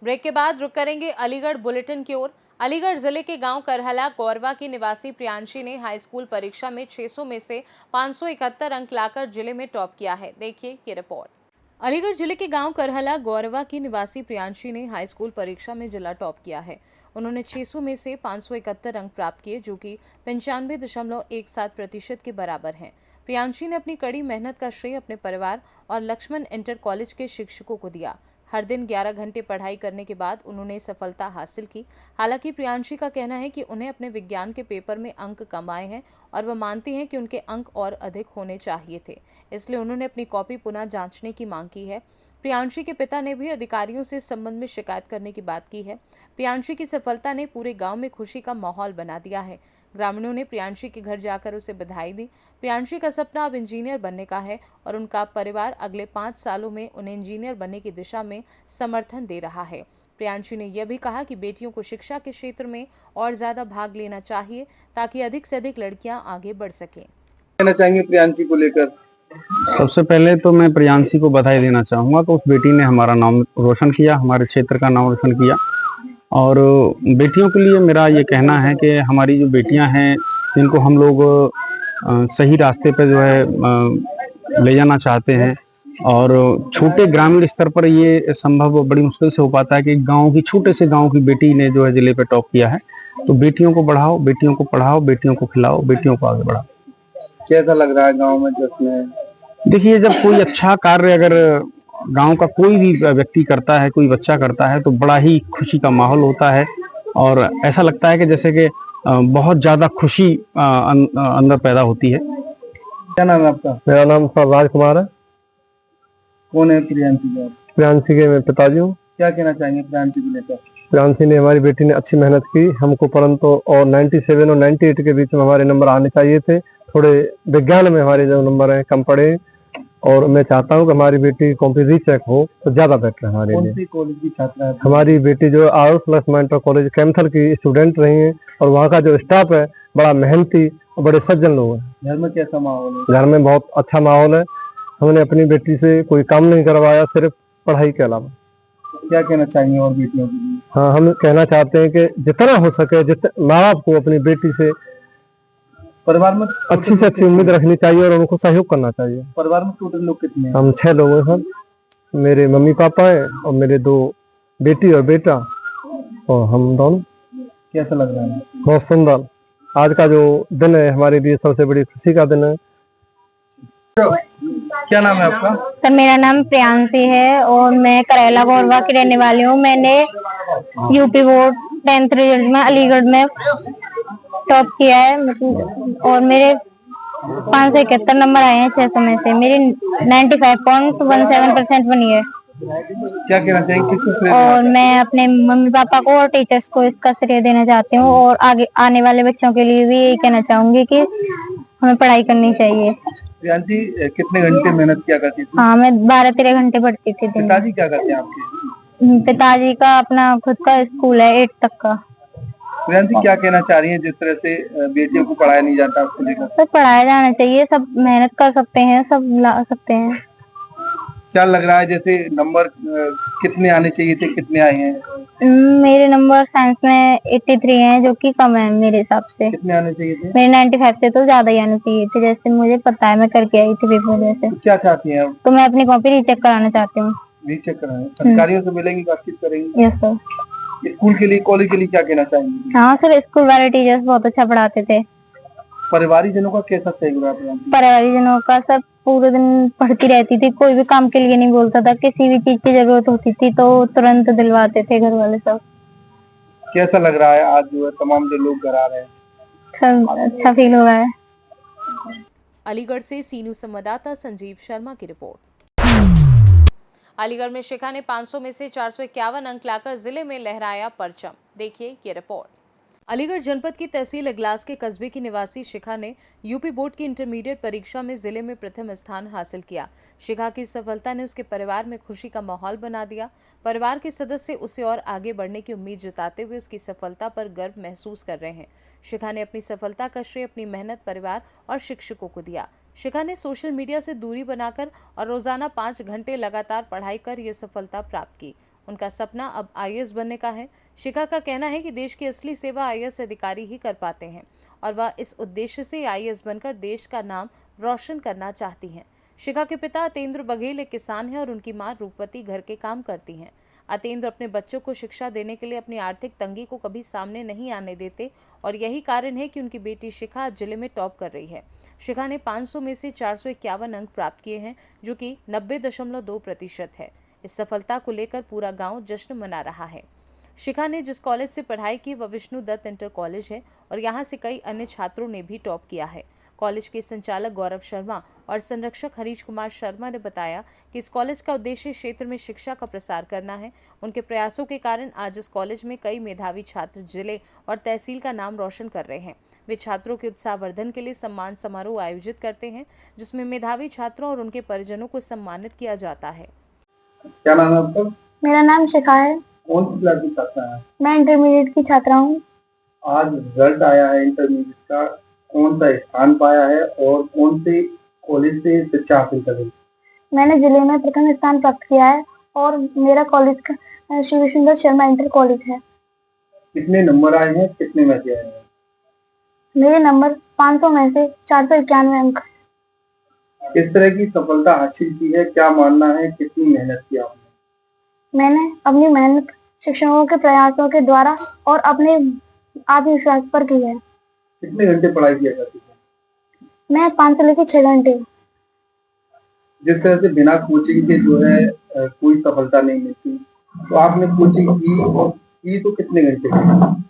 Break के बाद रुक करेंगे अलीगढ़ बुलेटिन की ओर। अलीगढ़ जिले के गांव करहला गौरवा की निवासी प्रियांशी ने हाई स्कूल परीक्षा में 600 में से 571 अंक लाकर जिले में टॉप किया है। देखिए ये रिपोर्ट। अलीगढ़ जिले के गांव करहला गौरवा की निवासी प्रियांशी ने हाई स्कूल परीक्षा में जिला टॉप किया है। उन्होंने 600 में से 571 अंक प्राप्त किए, जो कि 95.17% के बराबर हैं। प्रियांशी ने अपनी कड़ी मेहनत का श्रेय अपने परिवार और लक्ष्मण इंटर कॉलेज के शिक्षकों को दिया। हर दिन 11 घंटे पढ़ाई करने के बाद उन्होंने सफलता हासिल की। हालांकि प्रियांशी का कहना है कि उन्हें अपने विज्ञान के पेपर में अंक कम आए हैं और वह मानती हैं कि उनके अंक और अधिक होने चाहिए थे, इसलिए उन्होंने अपनी कॉपी पुनः जांचने की मांग की है। प्रियांशी के पिता ने भी अधिकारियों से इस संबंध में शिकायत करने की बात की है। प्रियांशी की सफलता ने पूरे गांव में खुशी का माहौल बना दिया है। ग्रामीणों ने प्रियांशी के घर जाकर उसे बधाई दी। प्रियांशी का सपना अब इंजीनियर बनने का है और उनका परिवार अगले 5 सालों में उन्हें इंजीनियर बनने की दिशा में समर्थन दे रहा है। प्रियांशी ने यह भी कहा कि बेटियों को शिक्षा के क्षेत्र में और ज्यादा भाग लेना चाहिए ताकि अधिक से अधिक लड़कियां आगे बढ़ सकें। कहना चाहेंगे प्रियांशी को लेकर? सबसे पहले तो मैं प्रियांशी को बधाई देना चाहूँगा। तो उस बेटी ने हमारा नाम रोशन किया, हमारे क्षेत्र का नाम रोशन किया। और बेटियों के लिए मेरा ये कहना है कि हमारी जो बेटियां हैं, जिनको हम लोग सही रास्ते पे जो है ले जाना चाहते हैं, और छोटे ग्रामीण स्तर पर ये संभव बड़ी मुश्किल से हो पाता है कि गांव की छोटे से गांव की बेटी ने जो है जिले पे टॉप किया है। तो बेटियों को बढ़ाओ, बेटियों को पढ़ाओ, बेटियों को खिलाओ, बेटियों को आगे बढ़ाओ। कैसा लग रहा है गाँव में जश्न? देखिए, जब कोई अच्छा कार्य अगर गांव का कोई भी व्यक्ति करता है, कोई बच्चा करता है, तो बड़ा ही खुशी का माहौल होता है और ऐसा लगता है कि जैसे कि बहुत ज्यादा खुशी अंदर पैदा होती है। क्या नाम है आपका? मेरा नाम राजकुमार है। कौन है प्रियांशी? प्रियांशी के मैं पिताजी हूँ। क्या कहना चाहेंगे प्रियांशी को लेकर? प्रियांशी ने, हमारी बेटी ने अच्छी मेहनत की हमको, परंतु और 97 और 98 के बीच में हमारे नंबर आने चाहिए थे। थोड़े विज्ञान में हमारे जो नंबर हैं कम पड़े, और मैं चाहता हूँ कि हमारी बेटी कॉपी रीचेक हो तो ज्यादा बेटर है हमारे लिए। कौन सी कॉलेज की छात्रा है? हमारी बेटी जो लक्ष्मण इंटर कॉलेज कैंथल की स्टूडेंट रही है, और वहाँ का जो स्टाफ है बड़ा मेहनती और बड़े सज्जन लोग हैं। घर में कैसा माहौल है? घर में बहुत अच्छा माहौल है। हमने अपनी बेटी से कोई काम नहीं करवाया, सिर्फ पढ़ाई के अलावा। क्या कहना चाहेंगे और बेटियों के लिए? हाँ, हम कहना चाहते हैं कि जितना हो सके, जितना माँ बाप को अपनी बेटी से परिवार में अच्छी से अच्छी उम्मीद रखनी चाहिए और उनको सहयोग करना चाहिए। परिवार में टोटल लोग कितने हैं? हम 6 लोग हैं सर। मेरे मम्मी पापा हैं और मेरे 2 बेटी और बेटा, और हम दोनों। कैसा लग रहा है? बहुत सुंदर। आज का जो दिन है हमारे लिए सबसे बड़ी खुशी का दिन है। क्या नाम है आपका? सर, मेरा नाम प्रियांशी है और मैं करैला गौरवा की रहने वाली हूँ। मैंने यूपी बोर्ड 10th रिजल्ट में अलीगढ़ में टॉप किया है, और मेरे 571 नंबर आए हैं 600 में से। मेरी 95.17% बनी है। क्या कहना चाहिए, किसको श्रेय? और मैं अपने मम्मी पापा को और टीचर्स को इसका श्रेय देना चाहती हूँ, और आगे आने वाले बच्चों के लिए भी यही कहना चाहूंगी कि हमें पढ़ाई करनी चाहिए। प्रियांशी कितने घंटे मेहनत किया करती थी? हाँ, मैं 12-13 घंटे पढ़ती थी दिन में। पिताजी क्या करते हैं आपके? पिताजी का अपना खुद का स्कूल है 8 तक का। प्रियांशी क्या कहना चाह रही है जिस तरह से बेटियों को पढ़ाया नहीं जाता, उसको लेकर? सब पढ़ाया जाना चाहिए, सब मेहनत कर सकते हैं, सब ला सकते हैं। क्या लग रहा है, जैसे नंबर कितने आने चाहिए थे, कितने आए हैं? मेरे नंबर साइंस में 83 हैं, जो कि कम है मेरे हिसाब से। कितने आने चाहिए थे? मेरे 95 से तो ज्यादा ही आने चाहिए थे, जैसे मुझे पता है, मैं करके आई थी पेपर जैसे। तो क्या चाहती हैं आप? तो मैं अपनी कॉपी रीचेक कराना चाहती हूँ। रीचेक कराएं? अधिकारियों से मिलेंगी, बातचीत करेंगी? Yes sir. स्कूल के लिए, कॉलेज के लिए क्या कहना चाहेंगे? हाँ सर, स्कूल वाले टीचर्स बहुत अच्छा पढ़ाते थे। परिवारीजनों का कैसा सहयोग रहा? परिवारीजनों का सब पूरे दिन पढ़ती रहती थी, कोई भी काम के लिए नहीं बोलता था। किसी भी चीज की जरूरत होती थी तो तुरंत दिलवाते थे घर वाले सब। कैसा लग रहा है आज जो है तमाम जो लोग घर आ रहे हैं? सब अच्छा फील हो रहा है। अलीगढ़ से सीनू संवाददाता संजीव शर्मा की रिपोर्ट। अलीगढ़ में शिखा ने 500 में से 451 अंक लाकर जिले में लहराया परचम। देखिए ये रिपोर्ट। अलीगढ़ जनपद की तहसील इगलास के कस्बे की निवासी शिखा ने यूपी बोर्ड की इंटरमीडिएट परीक्षा में जिले में प्रथम स्थान हासिल किया। शिखा की सफलता ने उसके परिवार में खुशी का माहौल बना दिया। परिवार के सदस्य उसे और आगे बढ़ने की उम्मीद जताते हुए उसकी सफलता पर गर्व महसूस कर रहे हैं। शिखा ने अपनी सफलता का श्रेय अपनी मेहनत, परिवार और शिक्षकों को दिया। शिखा ने सोशल मीडिया से दूरी बनाकर और रोजाना 5 घंटे लगातार पढ़ाई कर यह सफलता प्राप्त की। उनका सपना अब आईएएस बनने का है। शिखा का कहना है कि देश की असली सेवा आईएएस अधिकारी ही कर पाते हैं और वह इस उद्देश्य से आईएएस बनकर देश का नाम रोशन करना चाहती हैं। शिखा के पिता अतेंद्र बघेल एक किसान हैं और उनकी मां रूपवती घर के काम करती हैं। अतेंद्र अपने बच्चों को शिक्षा देने के लिए अपनी आर्थिक तंगी को कभी सामने नहीं आने देते और यही कारण है कि उनकी बेटी शिखा जिले में टॉप कर रही है। शिखा ने 500 में से 451 अंक प्राप्त किए हैं, जो कि 90.2% है। इस सफलता को लेकर पूरा गांव जश्न मना रहा है। शिखा ने जिस कॉलेज से पढ़ाई की वह विष्णु दत्त इंटर कॉलेज है और यहां से कई अन्य छात्रों ने भी टॉप किया है। कॉलेज के संचालक गौरव शर्मा और संरक्षक हरीश कुमार शर्मा ने बताया कि इस कॉलेज का उद्देश्य क्षेत्र में शिक्षा का प्रसार करना है। उनके प्रयासों के कारण आज इस कॉलेज में कई मेधावी छात्र जिले और तहसील का नाम रोशन कर रहे हैं। वे छात्रों के उत्साहवर्धन के लिए सम्मान समारोह आयोजित करते हैं, जिसमें मेधावी छात्रों और उनके परिजनों को सम्मानित किया जाता है। क्या नाम है आपका? मेरा नाम शिखा है। कौन सी क्लास की छात्रा है? मैं इंटरमीडिएट की छात्रा हूँ। आज रिजल्ट आया है इंटरमीडिएट का, कौन सा स्थान पाया है और कौन से कॉलेज से शिक्षा हासिल कर रही? मैंने जिले में प्रथम स्थान प्राप्त किया है और मेरा कॉलेज का श्री विष्णु दत्त शर्मा इंटर कॉलेज है। कितने नंबर आए हैं, कितने में से आए हैं? मेरे नंबर 500 में से 491 अंक। किस तरह की सफलता हासिल की है, क्या मानना है, कितनी मेहनत की आपने? मैंने अपनी मेहनत शिक्षकों के प्रयासों के द्वारा और अपने आत्मविश्वास पर की है। कितने घंटे पढ़ाई किया करती है? मैं 5 से लेकर 6 घंटे। जिस तरह से बिना कोचिंग के जो है कोई सफलता नहीं मिलती, तो आपने कोचिंग की और की तो कितने घंटे की?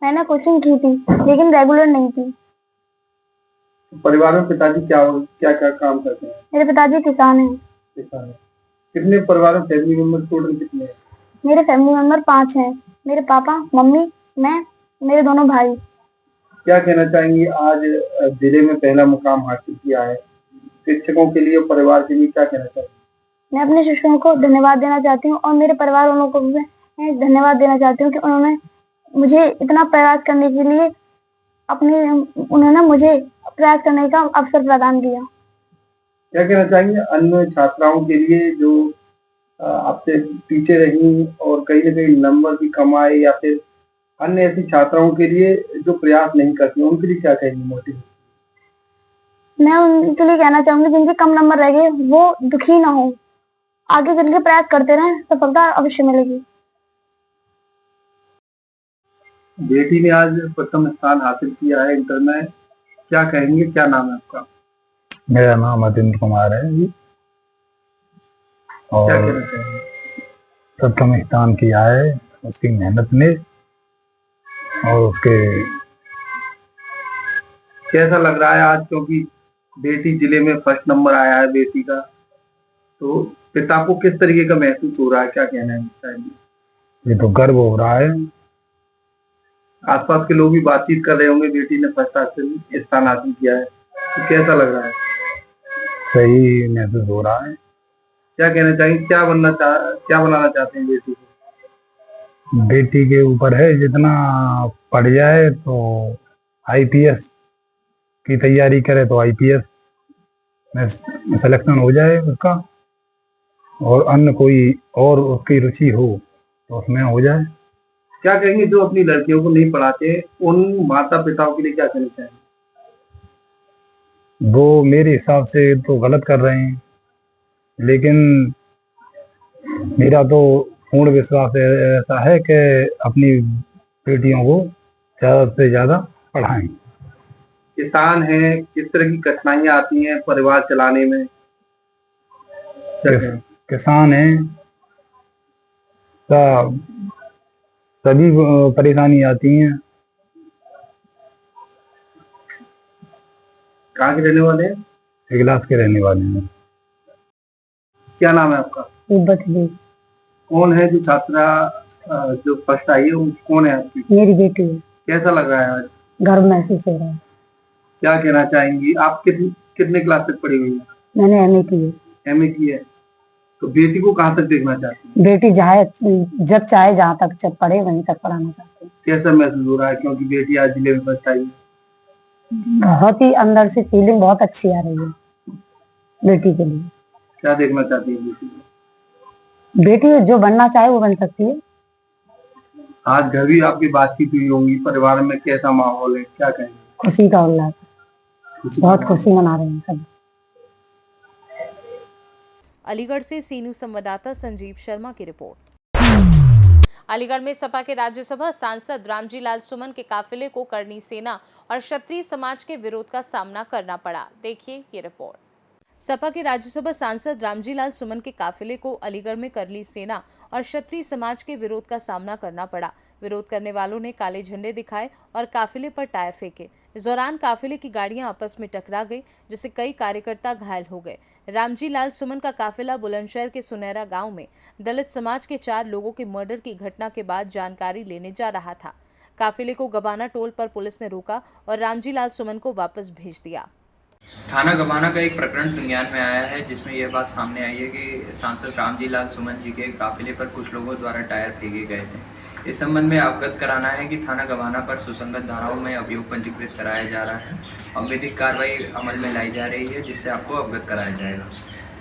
मैंने कोचिंग की थी लेकिन रेगुलर नहीं थी। परिवार में पिताजी क्या क्या काम करते हैं? मेरे पिताजी किसान हैं। किसान है। कितने परिवार में फैमिली मेंबर टोटल कितने हैं? मेरे फैमिली मेंबर 5 हैं। मेरे पापा, मम्मी, मैं, मेरे दोनों भाई। क्या कहना चाहेंगे, आज जिले में पहला मुकाम हासिल किया है, शिक्षकों के लिए और परिवार के लिए क्या कहना चाहेंगे? मैं अपने शिक्षकों को धन्यवाद देना चाहती हूँ और मेरे परिवार वालों को भी मैं धन्यवाद देना चाहती हूँ कि उन्होंने मुझे इतना प्रयास करने के लिए उन्होंने मुझे प्रयास करने का अवसर प्रदान किया। क्या कहना चाहेंगे अन्य छात्राओं के लिए जो आपसे पीछे रही और कहीं ना कहीं नंबर भी कमाए, या फिर अन्य ऐसी छात्राओं के लिए जो प्रयास नहीं करती, उनके लिए क्या कहेंगे मोटिव? मैं उनके लिए कहना चाहूंगी जिनके कम नंबर रह गए वो दुखी ना हो, आगे चल के प्रयास करते रहें, सफलता अवश्य मिलेगी। बेटी ने आज प्रथम स्थान हासिल किया है इंटर में, क्या कहेंगे, क्या नाम है आपका? मेरा नाम अतेंद्र कुमार है जी। क्या और कहना चाहेंगे? प्रथम स्थान किया है उसकी मेहनत ने, और उसके कैसा लग रहा है आज, क्योंकि बेटी जिले में फर्स्ट नंबर आया है बेटी का, तो पिता को किस तरीके का महसूस हो रहा है, क्या कहना चाहिए? ये तो गर्व हो रहा है। आसपास के लोग भी बातचीत कर रहे होंगे, बेटी ने फर्स्ट स्थान हासिल किया है, तो कैसा लग रहा है? सही महसूस हो रहा है। क्या कहना चाहिए, क्या बनाना चाहते हैं बेटी को? बेटी के ऊपर है, जितना पढ़ जाए तो आईपीएस की तैयारी करे तो आईपीएस में सिलेक्शन हो जाए उसका, और अन्य कोई और उसकी रुचि हो तो उसमें हो जाए। क्या कहेंगे जो अपनी लड़कियों को नहीं पढ़ाते, उन माता पिताओं के लिए क्या कहना चाहेंगे? वो मेरे हिसाब से तो गलत कर रहे हैं, लेकिन मेरा तो पूर्ण विश्वास ऐसा है कि अपनी बेटियों को ज़्यादा से ज़्यादा पढ़ाएं। किसान हैं, किस तरह की कठिनाइयां आती हैं परिवार चलाने में? किसान हैं, सभी परेशानी आती हैं। कहाँ के रहने वाले हैं? इगलास के रहने वाले हैं। क्या नाम है आपका? जी। कौन है जो छात्रा जो फर्स्ट आई है, वो कौन है आपकी? मेरी बेटी है। कैसा लग रहा है आज? गर्व महसूस हो रहा है। क्या कहना चाहेंगी, आप कितने क्लास तक पढ़ी हुई हैं? मैंने एमए की है। एमए की है, तो बेटी को कहाँ तक देखना चाहती हैं? बेटी जब चाहे जहाँ तक जब पढ़े वहीं तक पढ़ाना चाहती हूँ। कैसा महसूस हो रहा है, क्योंकि बेटी आज जिले में फर्स्ट आई है? बहुत ही अंदर से फीलिंग बहुत अच्छी आ रही है बेटी के लिए। क्या देखना चाहती है बेटी को? बेटी जो बनना चाहे वो बन सकती है। आज घर भी आपकी बातचीत हुई होंगी, परिवार में कैसा माहौल है, क्या कहेंगे? खुशी का उल्लास, बहुत खुशी मना रहे हैं सब। अलीगढ़ से सी न्यूज संवाददाता संजीव शर्मा की रिपोर्ट। अलीगढ़ में सपा के राज्यसभा सांसद रामजी लाल सुमन के काफिले को करनी सेना और क्षत्रिय समाज के विरोध का सामना करना पड़ा। देखिए ये रिपोर्ट। सपा के राज्यसभा सांसद रामजी लाल सुमन के काफिले को अलीगढ़ में करली सेना और क्षत्रिय समाज के विरोध का सामना करना पड़ा। विरोध करने वालों ने काले झंडे दिखाए और काफिले पर टायर फेंके। इस दौरान काफिले की गाड़ियां आपस में टकरा गई, जिससे कई कार्यकर्ता घायल हो गए। रामजी लाल सुमन का काफिला बुलंदशहर के सुनहरा गांव में दलित समाज के 4 लोगों के मर्डर की घटना के बाद जानकारी लेने जा रहा था। काफिले को गबाना टोल पर पुलिस ने रोका और रामजी लाल सुमन को वापस भेज दिया। थाना गबाना का एक प्रकरण संज्ञान में आया है, जिसमें यह बात सामने आई है कि सांसद रामजी लाल सुमन जी के काफिले पर कुछ लोगों द्वारा टायर फेंके गए थे। इस संबंध में अवगत कराना है कि थाना गबाना पर सुसंगत धाराओं में अभियोग पंजीकृत कराया जा रहा है और विधिक कार्रवाई अमल में लाई जा रही है, जिससे आपको अवगत कराया जाएगा।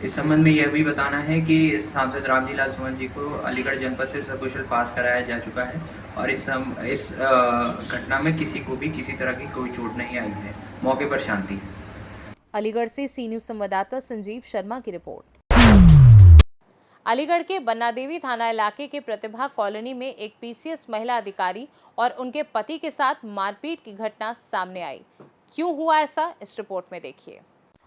इस संबंध में यह भी बताना है कि सांसद रामजी लाल सुमन जी को अलीगढ़ जनपद से सकुशल पास कराया जा चुका है और इस घटना में किसी को भी किसी तरह की कोई चोट नहीं आई है। मौके पर शांति है। अलीगढ़ से सी न्यूज संवाददाता संजीव शर्मा की रिपोर्ट। अलीगढ़ के बन्ना देवी थाना इलाके के प्रतिभा कॉलोनी में एक पीसीएस महिला अधिकारी और उनके पति के साथ मारपीट की घटना सामने आई। क्यों हुआ ऐसा, इस रिपोर्ट में देखिए।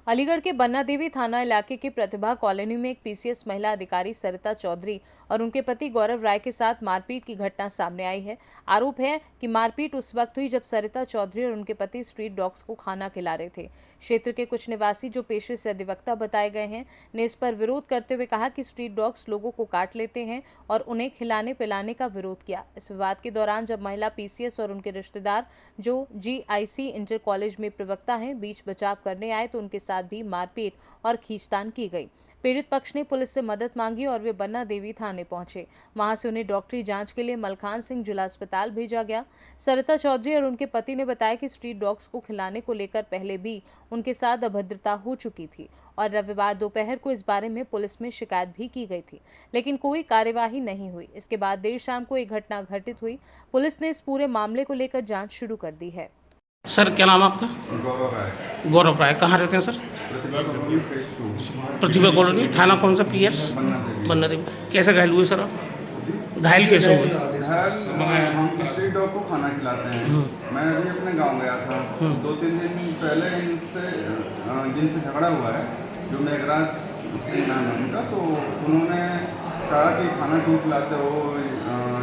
अलीगढ़ के बन्ना देवी थाना इलाके के प्रतिभा कॉलोनी में एक पीसीएस महिला अधिकारी सरिता चौधरी और उनके पति गौरव राय के साथ मारपीट की घटना सामने आई है। आरोप है कि मारपीट उस वक्त हुई जब सरिता चौधरी और उनके पति स्ट्रीट डॉग्स को खाना खिला रहे थे। क्षेत्र के कुछ निवासी जो पेशे से अधिवक्ता बताए गए हैं ने इस पर विरोध करते हुए कहा कि स्ट्रीट डॉग्स लोगों को काट लेते हैं और उन्हें खिलाने पिलाने का विरोध किया। इस विवाद के दौरान जब महिला पीसीएस और उनके रिश्तेदार जो GIC इंटर कॉलेज में प्रवक्ता हैं बीच बचाव करने आए तो उनके साथ भी मारपीट और खींचतान की गई। पीड़ित पक्ष ने पुलिस से मदद मांगी और वे बन्ना देवी थाने पहुंचे। वहां से उन्हें डॉक्टरी जांच के लिए मलखान सिंह जिला अस्पताल भेजा गया। सरिता चौधरी और उनके पति ने बताया कि स्ट्रीट डॉग्स को खिलाने को लेकर पहले भी उनके साथ अभद्रता हो चुकी थी और रविवार दोपहर को इस बारे में पुलिस में शिकायत भी की गई थी, लेकिन कोई कार्यवाही नहीं हुई। इसके बाद देर शाम को एक घटना घटित हुई। पुलिस ने इस पूरे मामले को लेकर जाँच शुरू कर दी है। सर क्या नाम है आपका? गौरव राय। गौरव राय, कहाँ रहते हैं सर? प्रतिभा कॉलोनी फेज 2। प्रतिभा कॉलोनी, थाना कौन सा? PS बन्ना देवी। कैसे घायल हुए सर आप? घायल कैसे हुए? घायल हम स्ट्रीट डॉग को खाना खिलाते हैं। मैं अभी अपने गांव गया था, 2-3 दिन पहले जिनसे झगड़ा हुआ है, जो मेघराज सिंह नाम है उनका, तो उन्होंने कहा कि खाना क्यों खिलाते हो,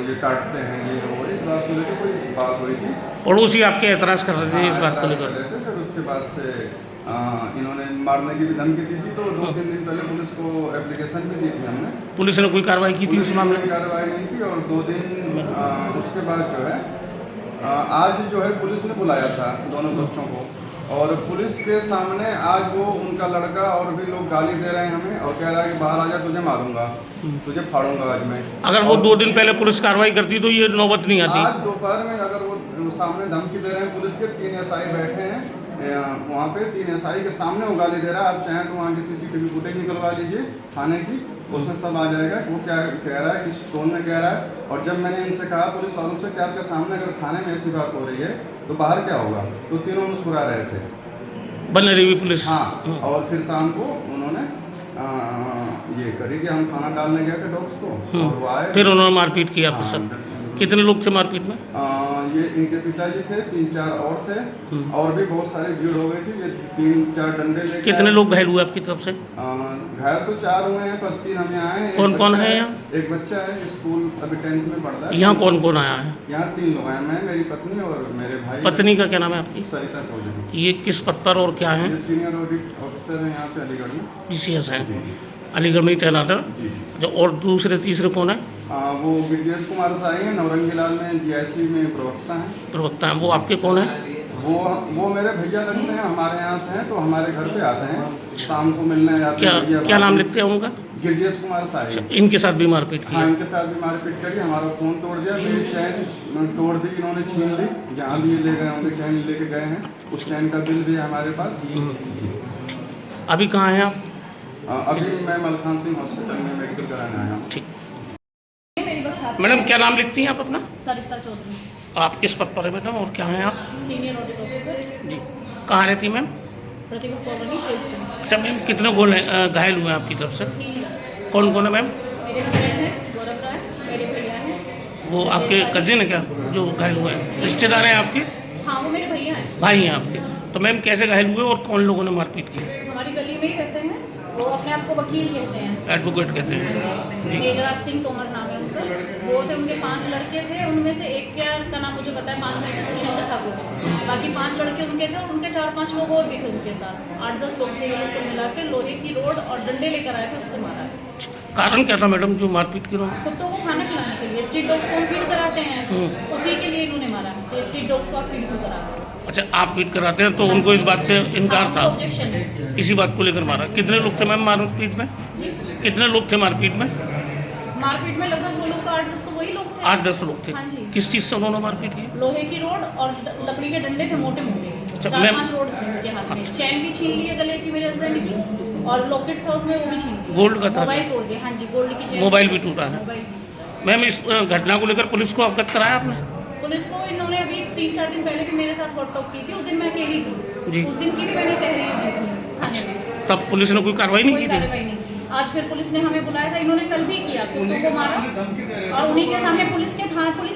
ये काटते हैं, ये वो। इस बात को लेकर कोई बात हुई थी। पड़ोसी आपके एतराज़ कर रहे थे इस बात को लेकर? फिर उसके बाद से इन्होंने मारने की भी धमकी दी थी, तो 2-3 दिन पहले पुलिस को एप्लीकेशन भी दी थी हमने। पुलिस ने कोई कार्रवाई की थी उस मामले में? कार्रवाई नहीं की और 2 दिन उसके बाद जो है आज जो है पुलिस ने बुलाया था दोनों बच्चों को और पुलिस के सामने आज वो उनका लड़का और भी लोग गाली दे रहे हैं हमें और कह रहा है कि बाहर आ जा, तुझे मारूंगा, तुझे फाड़ूंगा आज मैं। अगर वो 2 दिन पहले पुलिस कार्रवाई करती तो ये नौबत नहीं आती। आज दोपहर में अगर वो सामने धमकी दे रहे हैं पुलिस के, 3 SI बैठे हैं वहाँ पे, 3 SI के सामने वो गाली दे रहा है। आप चाहें तो वहाँ की CCTV फुटेज निकलवा लीजिए थाने की, उसमें सब आ जाएगा वो क्या कह रहा है, किस टोन में कह रहा है। और जब मैंने इनसे कहा पुलिस वालों से कि आपके सामने अगर थाने में ऐसी बात हो रही है तो बाहर क्या होगा, तो तीनों मुस्कुरा रहे थे। बन्ना देवी पुलिस? हाँ। और फिर शाम को उन्होंने ये करी कि हम खाना डालने गए थे डॉग्स को और वो आए, फिर उन्होंने मारपीट किया आपके साथ? कितने लोग थे मारपीट में? ये इनके पिताजी थे, 3-4 और थे और भी बहुत सारी भीड़ हो गई थी। ये 3-4 डंडे लेके। कितने लोग घायल हुए आपकी तरफ से? घायल तो 4 हुए हैं पर 3 हम यहाँ हैं। कौन कौन है यहाँ? एक बच्चा है, स्कूल अभी 10th में पढ़ता है। यहाँ कौन कौन आया है? यहाँ 3 लोग आए, मैं, मेरी पत्नी और मेरे भाई। पत्नी का क्या नाम है आपकी? सरिता चौधरी। ये किस पद पर और क्या है? ये सीनियर ऑडिट ऑफिसर है यहाँ पे अलीगढ़ में। PCS है अलीगढ़ में ही तैनात है। जो और दूसरे तीसरे कौन है? वो गिरजेश कुमार साई हैं, नवरंगीलाल में GIC में प्रवक्ता हैं। प्रवक्ता हैं, वो आपके कौन है? वो मेरे भैया लगते हैं, हमारे यहाँ से हैं, तो हमारे घर पे आते हैं शाम को मिलने आते हैं। क्या नाम लिखते हैं उनका? गिरजेश कुमार साई। इनके साथ भी मारपीट की? हाँ, इनके साथ भी मारपीट करी, हमारा फोन तोड़ दिया, मेरी चैन तोड़ दी, इन्होंने छीन ली। जहाँ भी ये ले गए होंगे चैन लेके गए हैं, उस चैन का बिल भी है हमारे पास। अभी कहाँ हैं आप? अभी मैं मलखान सिंह हॉस्पिटल में मेडिकल कराने आया हूँ। ठीक। मैडम क्या नाम लिखती हैं आप अपना? सरिता चौधरी, आप किस पद पर है मैडम और क्या हैं आप? सीनियर ऑडिट ऑफिसर, जी। कहाँ रहती हैं मैम? प्रतिभा कॉलोनी फेज 2। अच्छा मैम, कितने गोल घायल हुए हैं आपकी तरफ से? 3 लोग। कौन कौन है मैम? मेरे हस्बैंड हैं गौरव राय, मेरे भैया हैं। वो आपके कजिन है क्या जो घायल हुए हैं? रिश्तेदार हैं आपके? हाँ, वो मेरे भैया हैं। भाई हैं आपके? तो मैम कैसे घायल हुए और कौन लोगों ने मारपीट की? हमारी गली में ही रहते हैं, वो अपने आप को वकील कहते हैं। एडवोकेट कहते हैं? जी। मेघराज सिंह तोमर नाम है उनका। वो थे, उनके 5 लड़के थे, उनमें से एक का नाम मुझे पता है, 5 में से दुष्यंत ठाकुर। बाकी 5 लड़के उनके थे और उनके 4-5 लोग और भी थे उनके साथ। 8-10 लोग थे ये लोग को मिला के। लोहे की रोड और डंडे लेकर आए थे, उससे मारा है। कारण क्या था मैडम जो मारपीट की उन्होंने? कुत्तों को खाना खिलाने के लिए, स्ट्रीट डॉग्स को फीड कराते हैं, उसी के लिए इन्होंने मारा है। तो स्ट्रीट डॉग्स को आप फीड क्यों कराते हैं? अच्छा, आप फीड कराते हैं तो उनको इस बात से इनकार था? ऑब्जेक्शन है। इसी बात को लेकर मारा। कितने लोग थे मैम मारपीट में? जी, कितने लोग थे मारपीट में? मारपीट में लगभग वो लोग का 8-10 तो वही लोग थे। 8-10 लोग थे। हाँ जी। किस चीज़ से उन्होंने मारपीट की? लोहे की रोड और लकड़ी के डंडे थे मोटे मोटे। अच्छा, 4-5 रोड थे उनके हाथ में। चैन भी छीन ली है गले की मेरे हस्बैंड की, और लॉकेट था उसमें, वो भी छीन लिया। गोल्ड का था? मोबाइल तोड़ दिया। हाँ जी, गोल्ड की चैन। मोबाइल भी टूटा है? मोबाइल भी। मैम इस घटना को लेकर पुलिस को अवगत कराया आपने? पुलिस को इन्होंने अभी 3-4 दिन पहले भी मेरे साथ हॉट टॉक की थी। उस दिन मैं अकेली थी जी। उस दिन की भी मैंने तहरीर दी थी थाने में। तब पुलिस ने कोई कार्रवाई नहीं कोई की थी? कार्रवाई नहीं की। आज फिर पुलिस ने हमें बुलाया था, इन्होंने कल भी किया, कुत्तों को मारा और उन्हीं के सामने पुलिस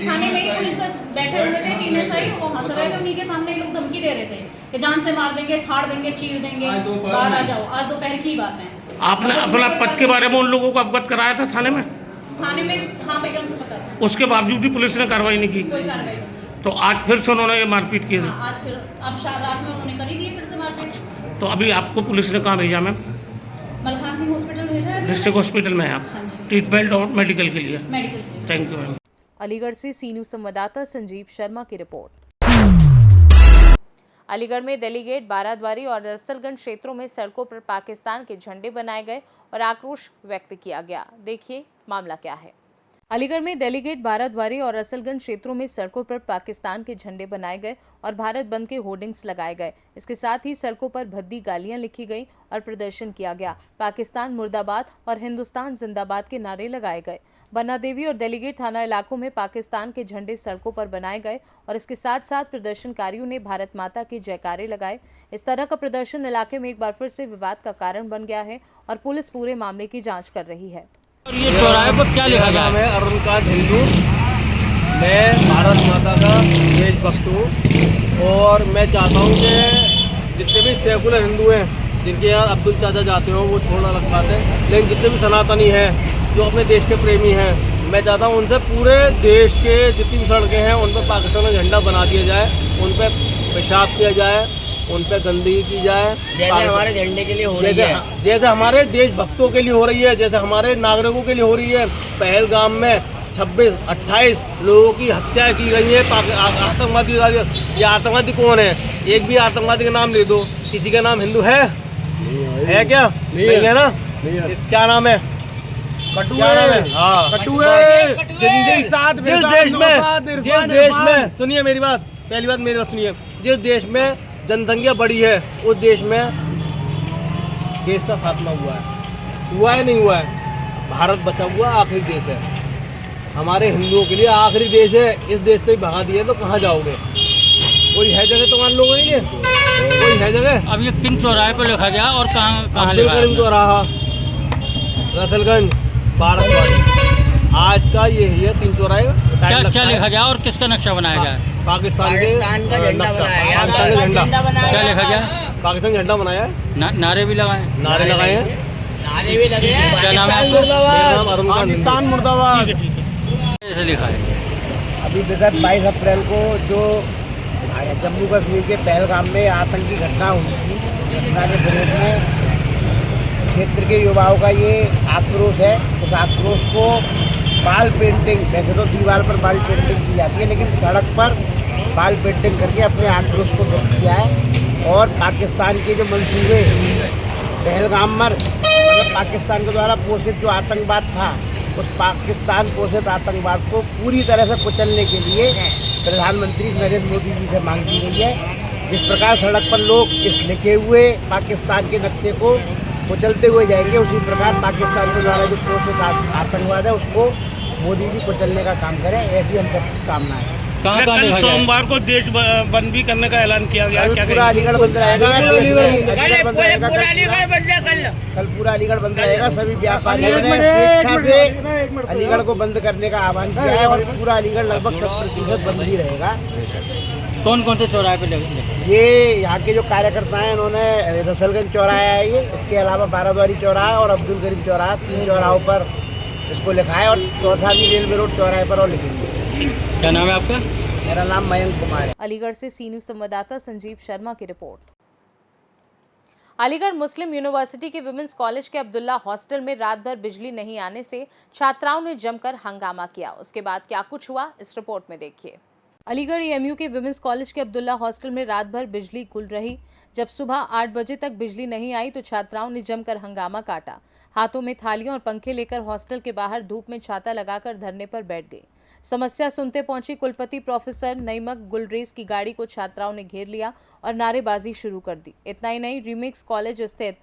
थाने में ही पुलिस बैठे हुए थे 3 SI, वो हंस रहे थे। उन्हीं के सामने लोग धमकी दे रहे थे कि जान से मार देंगे, फाड़ देंगे, चीर देंगे, बाहर आ जाओ। आज दोपहर की बात है। आपने अपना पद के बारे में उन लोगों को अवगत कराया था थाने में? थाने में हाँ भैया, उनको पता था। उसके बावजूद भी पुलिस ने कार्रवाई नहीं की? कोई कार्रवाई नहीं। तो आज फिर से उन्होंने ये मारपीट की थी? हाँ, आज फिर अब रात में उन्होंने कर ही दी फिर से मारपीट। तो अभी आपको पुलिस ने कहाँ भेजा मैम? मलखान सिंह हॉस्पिटल भेजा है। डिस्ट्रिक्ट हॉस्पिटल में है आप? हाँ जी, ट्रीटमेंट और मेडिकल के लिए? मेडिकल के लिए। Thank you ma'am. अलीगढ़ से सी न्यूज़ संवाददाता संजीव शर्मा की रिपोर्ट। अलीगढ़ में डेलीगेट बाराद्वारी और रसलगंज क्षेत्रों में सड़कों पर पाकिस्तान के झंडे बनाए गए और आक्रोश व्यक्त किया गया। देखिए मामला क्या है। अलीगढ़ में डेलीगेट बाराद्वारी और रसलगंज क्षेत्रों में सड़कों पर पाकिस्तान के झंडे बनाए गए और भारत बंद के होर्डिंग्स लगाए गए। इसके साथ ही सड़कों पर भद्दी गालियां लिखी गई और प्रदर्शन किया गया। पाकिस्तान मुर्दाबाद और हिंदुस्तान जिंदाबाद के नारे लगाए गए। बन्ना देवी और डेलीगेट थाना इलाकों में पाकिस्तान के झंडे सड़कों पर बनाए गए और इसके साथ साथ प्रदर्शनकारियों ने भारत माता के जयकारे लगाए। इस तरह का प्रदर्शन इलाके में एक बार फिर से विवाद का कारण बन गया है और पुलिस पूरे मामले की जाँच कर रही है। और ये चौराहे पर क्या लिखा गया है? अरुणकांत हिंदू, मैं भारत माता का देशभक्त हूँ और मैं चाहता हूँ कि जितने भी सेकुलर हिंदू हैं जिनके यहाँ अब्दुल चाचा जाते हो वो छोड़ना लगवाते हैं, लेकिन जितने भी सनातनी हैं जो अपने देश के प्रेमी हैं, मैं चाहता हूँ उनसे पूरे देश के जितनी भी सड़कें हैं उन पर पाकिस्तान का झंडा बना दिया जाए, उन पर पेशाब किया जाए, उन पर गंदगी की जाए, जैसे हमारे झंडे के लिए हो रही है, जैसे हमारे देशभक्तों के लिए हो रही है, जैसे हमारे नागरिकों के लिए हो रही है। पहलगाम में 26-28 लोगों की हत्या की गई है आतंकवादी। ये आतंकवादी कौन है? एक भी आतंकवादी का नाम ले दो। किसी का नाम हिंदू है क्या? नहीं है ना? क्या नाम है? क्या नाम है? हाँ, जिस देश में सुनिए मेरी बात, पहली बात मेरी बात सुनिए, जिस देश में जनसंख्या बड़ी है उस देश में देश का खात्मा हुआ है नहीं हुआ है? भारत बचा हुआ आखिरी देश है, हमारे हिंदुओं के लिए आखिरी देश है। इस देश से भगा दिए तो कहाँ जाओगे? कोई है जगह तो मान लोगे ही नहीं, कोई है जगह? अब ये किन चौराहे पर लिखा गया और कहाँ लिखा है? चौराहा, रसलगंज, बाराद्वारी, आज का ये है 3 चौराहे। क्या लिखा गया और किसका नक्शा बनाया गया? पाकिस्तान का झंडा बनाया गया। क्या लिखा गया? पाकिस्तान झंडा बनाया है। नारे भी लगाए? नारे लगाए हैं, नारे भी लगे हैं। क्या नाम है? पाकिस्तान मुर्दाबाद ऐसे लिखा है। अभी विगत 22 अप्रैल को जो जम्मू कश्मीर के पहलगाम में आतंकी घटना हुई थी, घटना के विरोध में क्षेत्र के युवाओं का ये आक्रोश है। उस आक्रोश को बाल पेंटिंग, वैसे तो दीवार पर बाल पेंटिंग की जाती है, लेकिन सड़क पर बाल पेंटिंग करके अपने आक्रोश को व्यक्त किया है। और पाकिस्तान के जो मंसूबे पहलगाम पर मतलब पाकिस्तान के द्वारा पोषित जो आतंकवाद था, उस पाकिस्तान पोषित आतंकवाद को पूरी तरह से कुचलने के लिए प्रधानमंत्री नरेंद्र मोदी जी से मांग की गई है। जिस प्रकार सड़क पर लोग इस लिखे हुए पाकिस्तान के नक्शे को कुचलते हुए जाएंगे। उसी प्रकार पाकिस्तान के द्वारा जो प्रोसेस आतंकवाद है उसको मोदी जी कुचलने का काम करें, ऐसी हम सबकी कामना है। कल सोमवार को देश बंद भी करने का ऐलान किया गया। क्या पूरा अलीगढ़ बंद रहेगा, कल पूरा अलीगढ़ बंद रहेगा। सभी व्यापारियों ने स्वेच्छा से अलीगढ़ को बंद करने का आह्वान किया है और पूरा अलीगढ़ लगभग 100% बंद भी रहेगा। कौन कौन से चौराहे पे लगे? ये यहाँ के जो कार्यकर्ता हैं इन्होंने रसलगंज चौराहा है ये, इसके अलावा बाराद्वारी चौराहा और अब्दुल करीम चौराहा, 3 चौराहों पर इसको लिखा है और चौथा भी रेलवे रोड चौराहे पर और लिखेंगे। क्या नाम है आपका? मेरा नाम मयंक कुमार है। अलीगढ़ से सी न्यूज़ संवाददाता संजीव शर्मा की रिपोर्ट। अलीगढ़ मुस्लिम यूनिवर्सिटी के विमेंस कॉलेज के अब्दुल्ला हॉस्टल में रात भर बिजली नहीं आने से छात्राओं ने जमकर हंगामा किया। उसके बाद क्या कुछ हुआ, इस रिपोर्ट में देखिए। अलीगढ़ एएमयू के विमेंस कॉलेज के अब्दुल्ला हॉस्टल में रात भर बिजली गुल रही। जब सुबह 8 बजे तक बिजली नहीं आई तो छात्राओं ने जमकर हंगामा काटा। हाथों में थालियां और पंखे लेकर हॉस्टल के बाहर धूप में छाता लगाकर धरने पर बैठ गए। समस्या सुनते पहुंची कुलपति प्रोफेसर नईमक गुलरेज की गाड़ी को छात्राओं ने घेर लिया और नारेबाजी शुरू कर दी। इतना ही नहीं, रीमिक्स कॉलेज स्थित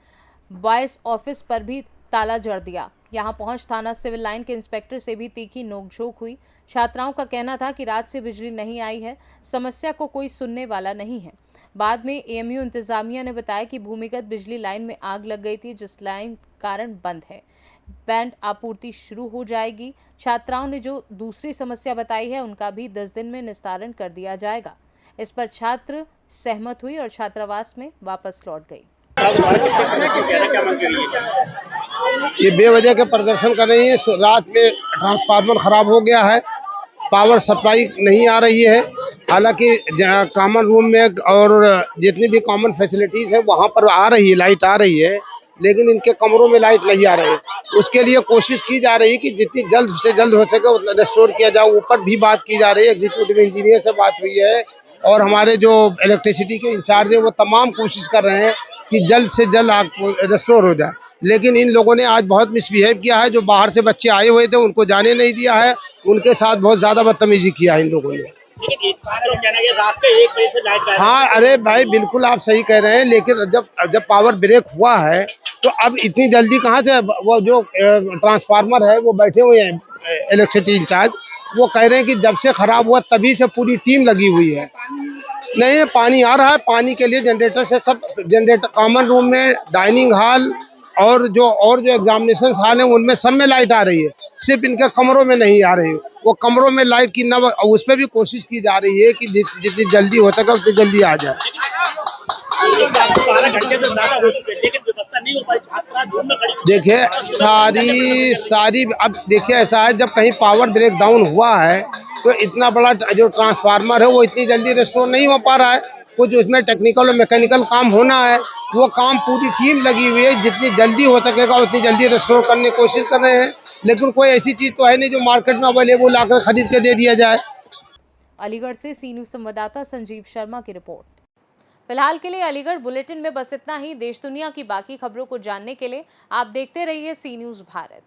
बॉयज ऑफिस पर भी ताला जड़ दिया। यहां पहुंच थाना सिविल लाइन के इंस्पेक्टर से भी तीखी नोकझोंक हुई। छात्राओं का कहना था कि रात से बिजली नहीं आई है, समस्या को कोई सुनने वाला नहीं है। बाद में एएमयू इंतजामिया ने बताया कि भूमिगत बिजली लाइन में आग लग गई थी, जिस लाइन कारण बंद है। बैंड आपूर्ति शुरू हो जाएगी। छात्राओं ने जो दूसरी समस्या बताई है उनका भी 10 दिन में निस्तारण कर दिया जाएगा। इस पर छात्र सहमत हुई और छात्रावास में वापस लौट गई। ये बेवजह के प्रदर्शन कर रही है। रात में ट्रांसफार्मर खराब हो गया है, पावर सप्लाई नहीं आ रही है। हालांकि कॉमन रूम में और जितनी भी कॉमन फैसिलिटीज है वहाँ पर आ रही है, लाइट आ रही है, लेकिन इनके कमरों में लाइट नहीं आ रही है। उसके लिए कोशिश की जा रही है कि जितनी जल्द से जल्द हो सके उतना रेस्टोर किया जाए। ऊपर भी बात की जा रही है, एग्जीक्यूटिव इंजीनियर से बात हुई है और हमारे जो इलेक्ट्रिसिटी के इंचार्ज है वो तमाम कोशिश कर रहे हैं कि जल्द से जल्द आग रेस्टोर हो जाए। लेकिन इन लोगों ने आज बहुत मिसबिहेव किया है। जो बाहर से बच्चे आए हुए थे उनको जाने नहीं दिया है, उनके साथ बहुत ज्यादा बदतमीजी किया है इन लोगों ने। हाँ, अरे भाई बिल्कुल आप सही कह रहे हैं, लेकिन जब पावर ब्रेक हुआ है तो अब इतनी जल्दी कहाँ से? वो जो ट्रांसफार्मर है वो बैठे हुए हैं इलेक्ट्रिसिटी इंचार्ज, वो कह रहे हैं कि जब से खराब हुआ तभी से पूरी टीम लगी हुई है। नहीं, पानी आ रहा है, पानी के लिए जनरेटर से सब जनरेटर कॉमन रूम में, डाइनिंग हॉल और जो एग्जामिनेशन हॉल है उनमें सब में लाइट आ रही है, सिर्फ इनके कमरों में नहीं आ रही है। वो कमरों में लाइट की न, उस पर भी कोशिश की जा रही है कि जितनी जल्दी हो सके उतनी जल्दी आ जाए। 12 घंटे से ज्यादा हो चुके हैं लेकिन व्यवस्था नहीं हो पाई। छात्रा धूप में खड़ी। देखिए सारी अब देखिए ऐसा है, जब कहीं पावर ब्रेक डाउन हुआ है तो इतना बड़ा जो ट्रांसफार्मर है वो इतनी जल्दी रेस्टोर नहीं हो पा रहा है। कुछ उसमें टेक्निकल और मैकेनिकल काम होना है, वो काम पूरी टीम लगी हुई है। जितनी जल्दी हो सकेगा उतनी जल्दी रेस्टोर करने की कोशिश कर रहे हैं, लेकिन कोई ऐसी चीज तो है नहीं जो मार्केट में अवेलेबल आकर खरीद के दे दिया जाए। अलीगढ़ से सी न्यूज़ संवाददाता संजीव शर्मा की रिपोर्ट। फिलहाल के लिए अलीगढ़ बुलेटिन में बस इतना ही। देश दुनिया की बाकी खबरों को जानने के लिए आप देखते रहिए सी न्यूज़ भारत।